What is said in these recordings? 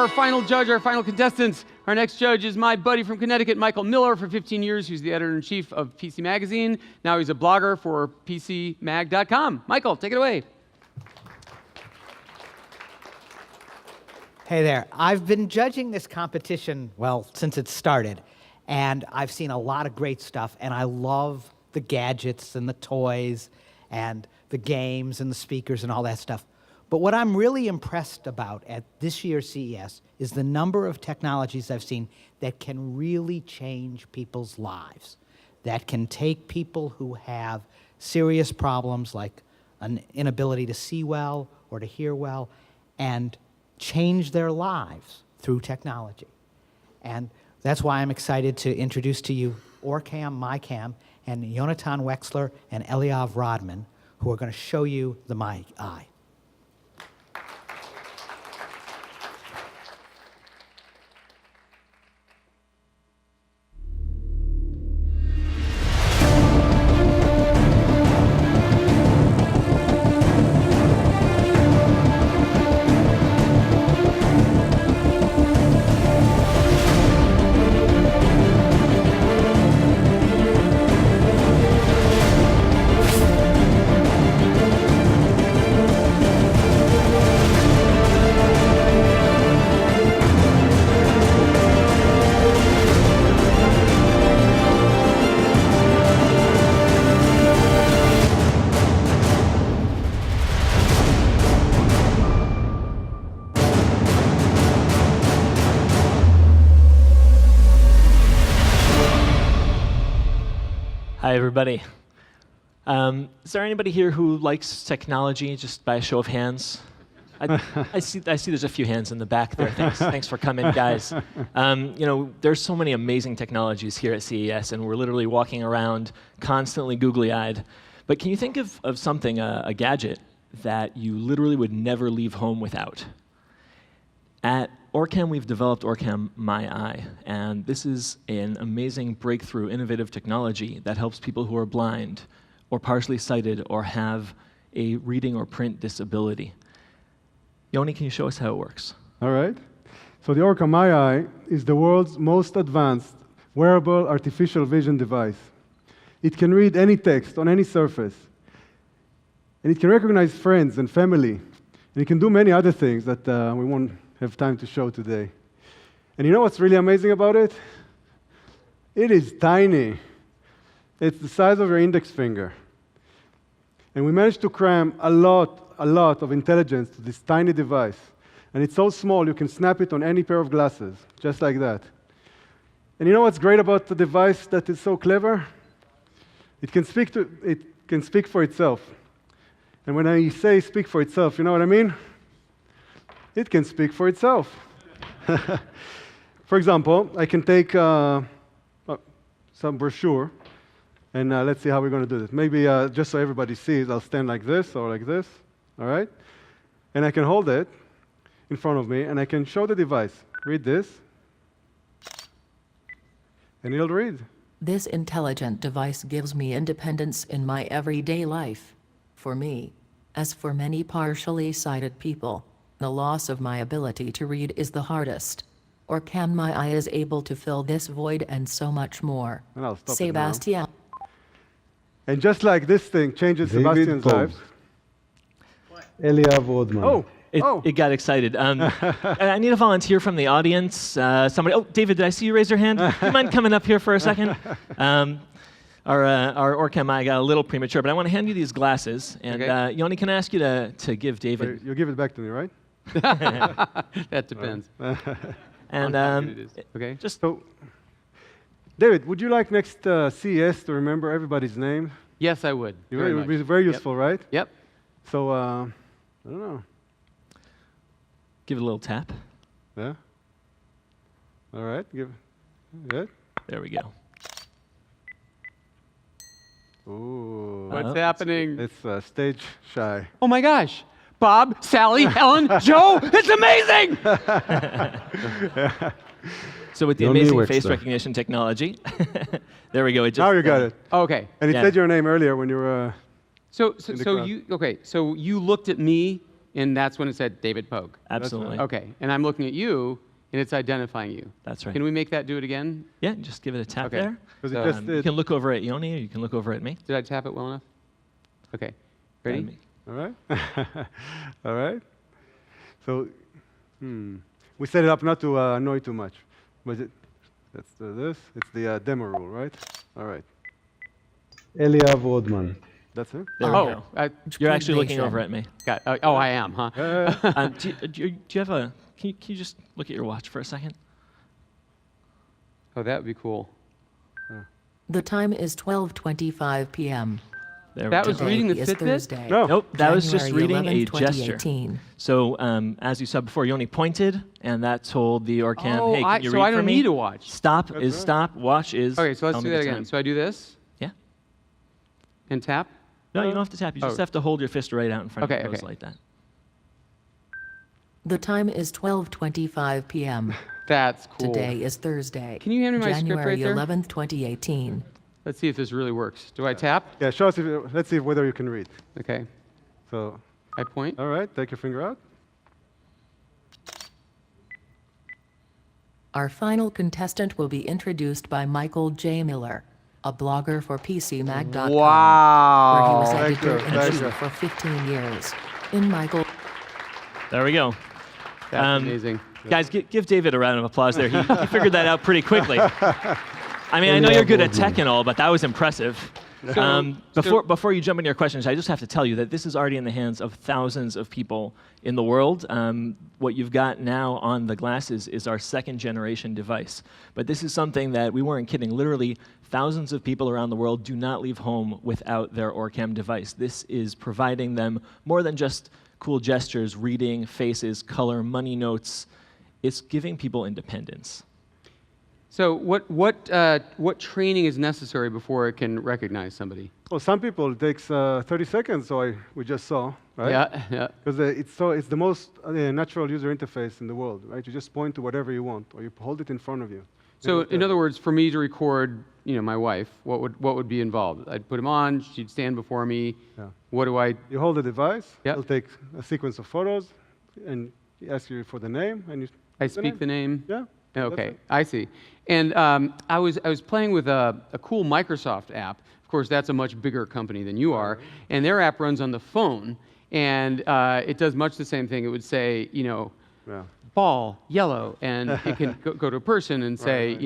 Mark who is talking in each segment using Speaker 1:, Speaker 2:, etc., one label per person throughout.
Speaker 1: our final judge, our final contestants. Our next judge is my buddy from Connecticut, Michael Miller, for 15 years. He's the editor-in-chief of PC Magazine. Now he's a blogger for PCMag.com. Michael, take it away.
Speaker 2: Hey there. I've been judging this competition, well, since it started, and I've seen a lot of great stuff, and I love the gadgets and the toys and the games and the speakers and all that stuff. But what I'm really impressed about at this year's CES is the number of technologies I've seen that can really change people's lives, that can take people who have serious problems like an inability to see well or to hear well and change their lives through technology. And that's why I'm excited to introduce to you OrCam, MyCam, and Jonathan Wexler and Eliav Rodman, who are going to show you the My Eye.
Speaker 3: Hi, everybody. Is there anybody here who likes technology, just by a show of hands? I see there's a few hands in the back there. Thanks for coming, guys. There's so many amazing technologies here at CES, and we're literally walking around constantly googly-eyed. But can you think of something, a gadget, that you literally would never leave home without? At OrCam, we've developed OrCam My Eye, and this is an amazing breakthrough, innovative technology that helps people who are blind or partially sighted or have a reading or print disability. Yoni, can you show us how it works?
Speaker 4: All right. So the OrCam My Eye is the world's most advanced wearable artificial vision device. It can read any text on any surface, and it can recognize friends and family, and it can do many other things that we won't have time to show today. And you know what's really amazing about it? It is tiny. It's the size of your index finger. And we managed to cram a lot of intelligence to this tiny device. And it's so small you can snap it on any pair of glasses, just like that. And you know what's great about the device that is so clever? It can speak for itself. And when I say speak for itself, you know what I mean? It can speak for itself. For example, I can take some brochure, and let's see how we're going to do this. Maybe just so everybody sees, I'll stand like this or like this, all right? And I can hold it in front of me, and I can show the device. Read this, and it'll read.
Speaker 5: This intelligent device gives me independence in my everyday life. For me, as for many partially sighted people, the loss of my ability to read is the hardest. OrCam My Eye is able to fill this void and so much more.
Speaker 4: And I'll stop
Speaker 5: Sebastian.
Speaker 4: And just like this thing changes Sebastian's lives.
Speaker 6: Eliav Rodman.
Speaker 4: Oh,
Speaker 3: It got excited. I need a volunteer from the audience. Somebody. Oh, David, did I see you raise your hand? You mind coming up here for a second? Our OrCam Eye got a little premature, but I want to hand you these glasses. And
Speaker 1: Okay.
Speaker 3: Yoni, can I ask you to give David?
Speaker 4: wait, you'll give it back to me, right?
Speaker 1: That depends.
Speaker 3: And
Speaker 1: Okay.
Speaker 3: just
Speaker 4: So, David, would you like next CES to remember everybody's name?
Speaker 1: Yes, I would.
Speaker 4: It
Speaker 1: Very
Speaker 4: would be
Speaker 1: much.
Speaker 4: very useful, right?
Speaker 1: Yep.
Speaker 4: So, I don't know.
Speaker 3: give it a little tap.
Speaker 4: Yeah? All right. Good?
Speaker 3: There we go.
Speaker 4: Ooh.
Speaker 1: What's happening?
Speaker 4: It's stage shy.
Speaker 1: Oh my gosh. Bob, Sally, Helen, Joe, it's amazing!
Speaker 3: So with the
Speaker 6: Yoni
Speaker 3: amazing face
Speaker 6: Wexler.
Speaker 3: recognition technology, there we go. It just,
Speaker 4: Now you got it.
Speaker 1: Okay.
Speaker 4: And it
Speaker 3: Yeah.
Speaker 4: said your name earlier when you were...
Speaker 1: So
Speaker 4: the crowd.
Speaker 1: you looked at me and that's when it said David Polk.
Speaker 3: Absolutely.
Speaker 1: Okay, and I'm looking at you, and it's identifying you.
Speaker 3: That's right.
Speaker 1: Can we make that do it again?
Speaker 3: Yeah, just give it a tap
Speaker 1: Okay.
Speaker 3: there.
Speaker 4: 'Cause it
Speaker 1: So,
Speaker 4: just
Speaker 3: You
Speaker 4: did.
Speaker 3: can look over at Yoni, or you can look over at me.
Speaker 1: Did I tap it well enough? Okay, ready?
Speaker 3: And me.
Speaker 4: All right. All right. So, we set it up not to annoy too much, but let's do this. It's the demo rule, right? All right. Eliav Rodman. That's it.
Speaker 3: There we
Speaker 1: Oh,
Speaker 3: go. You're actually looking over at me.
Speaker 1: got. Oh, I am, huh?
Speaker 3: Do you have a? Can you just look at your watch for a second?
Speaker 1: Oh, that would be cool.
Speaker 5: The time is 12:25 p.m.
Speaker 3: There
Speaker 1: That
Speaker 3: we
Speaker 1: was
Speaker 3: go.
Speaker 1: reading the
Speaker 5: Today is
Speaker 1: Fitbit?
Speaker 5: Thursday.
Speaker 4: No.
Speaker 3: Nope, that was just
Speaker 5: January
Speaker 3: reading
Speaker 5: 11th,
Speaker 3: a gesture.
Speaker 5: 2018.
Speaker 3: So as you saw before, Yoni pointed, and that told the OrCam,
Speaker 1: Oh,
Speaker 3: hey, can you
Speaker 1: so
Speaker 3: read
Speaker 1: I
Speaker 3: for
Speaker 1: don't
Speaker 3: me?
Speaker 1: need to watch.
Speaker 3: Stop
Speaker 4: That's
Speaker 3: is
Speaker 4: right.
Speaker 3: stop. Watch is.
Speaker 1: Okay, so let's
Speaker 3: tell
Speaker 1: do
Speaker 3: me
Speaker 1: that
Speaker 3: the
Speaker 1: again.
Speaker 3: time.
Speaker 1: So I do this
Speaker 3: Yeah.
Speaker 1: and tap.
Speaker 3: No, you don't have to tap. You just
Speaker 1: Oh.
Speaker 3: have to hold your fist right out in front
Speaker 1: Okay,
Speaker 3: of your nose
Speaker 1: okay.
Speaker 3: like that.
Speaker 5: The time is 12:25 p.m.
Speaker 1: That's cool.
Speaker 5: Today is Thursday.
Speaker 1: Can you hand me my script
Speaker 5: January
Speaker 1: right there?
Speaker 5: 11th, 2018.
Speaker 1: Let's see if this really works. Do I tap?
Speaker 4: Yeah, show us. Let's see whether you can read.
Speaker 1: Okay.
Speaker 4: So,
Speaker 1: I point.
Speaker 4: all right, take your finger out.
Speaker 5: Our final contestant will be introduced by Michael J. Miller, a blogger for PCMag.com, where he was
Speaker 1: Wow.
Speaker 4: Thank you, thank you.
Speaker 5: editor-in-chief for 15 years. In Michael.
Speaker 3: There we go.
Speaker 1: That's amazing.
Speaker 3: Guys, give David a round of applause there. He figured that out pretty quickly. I mean, I know you're good at tech and all, but that was impressive. Before you jump into your questions, I just have to tell you that this is already in the hands of thousands of people in the world. What you've got now on the glasses is our second generation device. But this is something that we weren't kidding. Literally, thousands of people around the world do not leave home without their OrCam device. This is providing them more than just cool gestures, reading, faces, color, money notes. It's giving people independence.
Speaker 1: So what training is necessary before it can recognize somebody?
Speaker 4: Well, some people it takes 30 seconds. So we just saw, right?
Speaker 1: Yeah.
Speaker 4: Because it's the most natural user interface in the world, right? You just point to whatever you want, or you hold it in front of you.
Speaker 1: So in other words, for me to record, my wife, what would be involved? I'd put him on. She'd stand before me.
Speaker 4: Yeah.
Speaker 1: What do I?
Speaker 4: You hold the device.
Speaker 1: Yep.
Speaker 4: It'll take a sequence of photos, and he asks you for the name, and you.
Speaker 1: I speak the name.
Speaker 4: Yeah.
Speaker 1: Okay,
Speaker 4: it.
Speaker 1: I see. And I was playing with a cool Microsoft app. Of course, that's a much bigger company than you are, and their app runs on the phone, and it does much the same thing. It would say,
Speaker 4: Yeah.
Speaker 1: ball, yellow, and it can go to a person and say,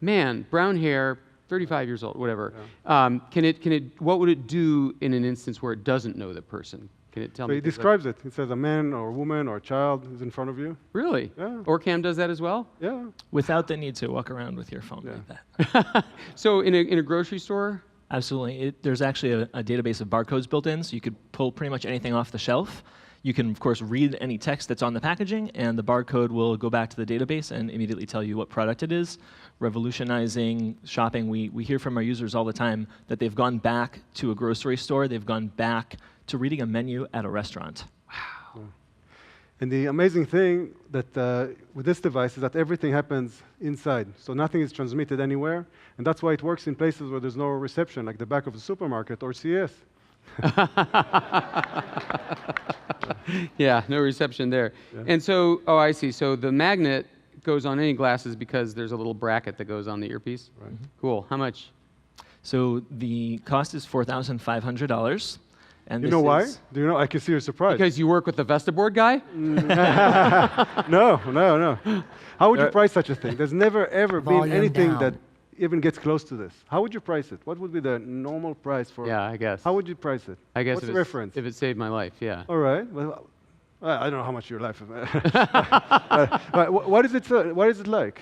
Speaker 1: man, brown hair, 35 years old, whatever.
Speaker 4: Yeah.
Speaker 1: What would it do in an instance where it doesn't know the person? Can it tell
Speaker 4: So
Speaker 1: me?
Speaker 4: it
Speaker 1: things like-
Speaker 4: describes it. It says a man or a woman or a child is in front of you.
Speaker 1: Really?
Speaker 4: Yeah.
Speaker 1: OrCam does that as well?
Speaker 4: Yeah.
Speaker 3: Without the need to walk around with your phone
Speaker 4: Yeah.
Speaker 3: like that.
Speaker 1: So in a grocery store?
Speaker 3: Absolutely. There's actually a database of barcodes built in, so you could pull pretty much anything off the shelf. You can, of course, read any text that's on the packaging, and the barcode will go back to the database and immediately tell you what product it is. Revolutionizing shopping. We hear from our users all the time that they've gone back to a grocery store, they've gone back to reading a menu at a restaurant.
Speaker 4: And the amazing thing that with this device is that everything happens inside. So nothing is transmitted anywhere. And that's why it works in places where there's no reception, like the back of the supermarket or CES.
Speaker 1: Yeah, no reception there.
Speaker 4: Yeah.
Speaker 1: And so, oh, I see. So the magnet goes on any glasses because there's a little bracket that goes on the earpiece?
Speaker 4: Right.
Speaker 1: Cool. How much?
Speaker 3: So the cost is $4,500. And
Speaker 4: You
Speaker 3: this
Speaker 4: know why?
Speaker 3: is-
Speaker 4: Do you know? I can see your surprise.
Speaker 1: Because you work with the Vestaboard guy?
Speaker 4: No. How would you price such a thing? There's never, ever been
Speaker 5: Volume
Speaker 4: anything
Speaker 5: down.
Speaker 4: that even gets close to this. How would you price it? What would be the normal price for
Speaker 1: Yeah, I guess.
Speaker 4: How would you price it?
Speaker 1: I guess
Speaker 4: What's
Speaker 1: if
Speaker 4: the
Speaker 1: it's-
Speaker 4: reference?
Speaker 1: If it saved my life, yeah.
Speaker 4: All right. Well, I don't know how much your life. What is it like?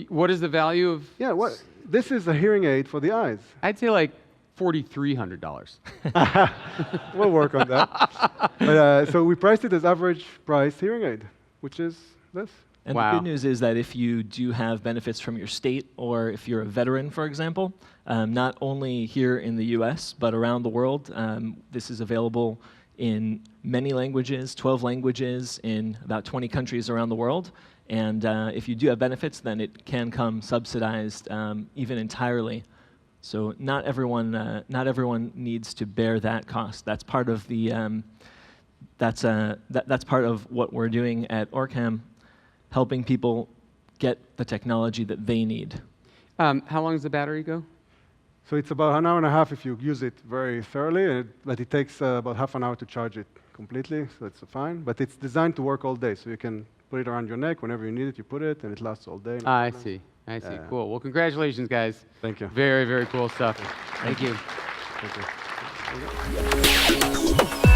Speaker 1: What is the value of?
Speaker 4: Yeah. What? This is a hearing aid for the eyes.
Speaker 1: I'd say like $4,300.
Speaker 4: We'll work on that. But, so we priced it as average price hearing aid, which is this.
Speaker 3: And
Speaker 1: Wow.
Speaker 3: the good news is that if you do have benefits from your state, or if you're a veteran, for example, not only here in the US, but around the world, this is available in many languages, 12 languages, in about 20 countries around the world. And if you do have benefits, then it can come subsidized, even entirely. So not everyone needs to bear that cost. That's part of the that's part of what we're doing at OrCam, helping people get the technology that they need.
Speaker 1: How long does the battery go?
Speaker 4: So it's about an hour and a half if you use it very thoroughly, but it takes about half an hour to charge it completely, so it's fine. But it's designed to work all day, so you can put it around your neck. Whenever you need it, you put it, and it lasts all day.
Speaker 1: I see. I see.
Speaker 4: Yeah.
Speaker 1: Cool. Well, congratulations, guys.
Speaker 4: Thank you.
Speaker 1: Very, very cool stuff. Thank you.
Speaker 4: Thank you.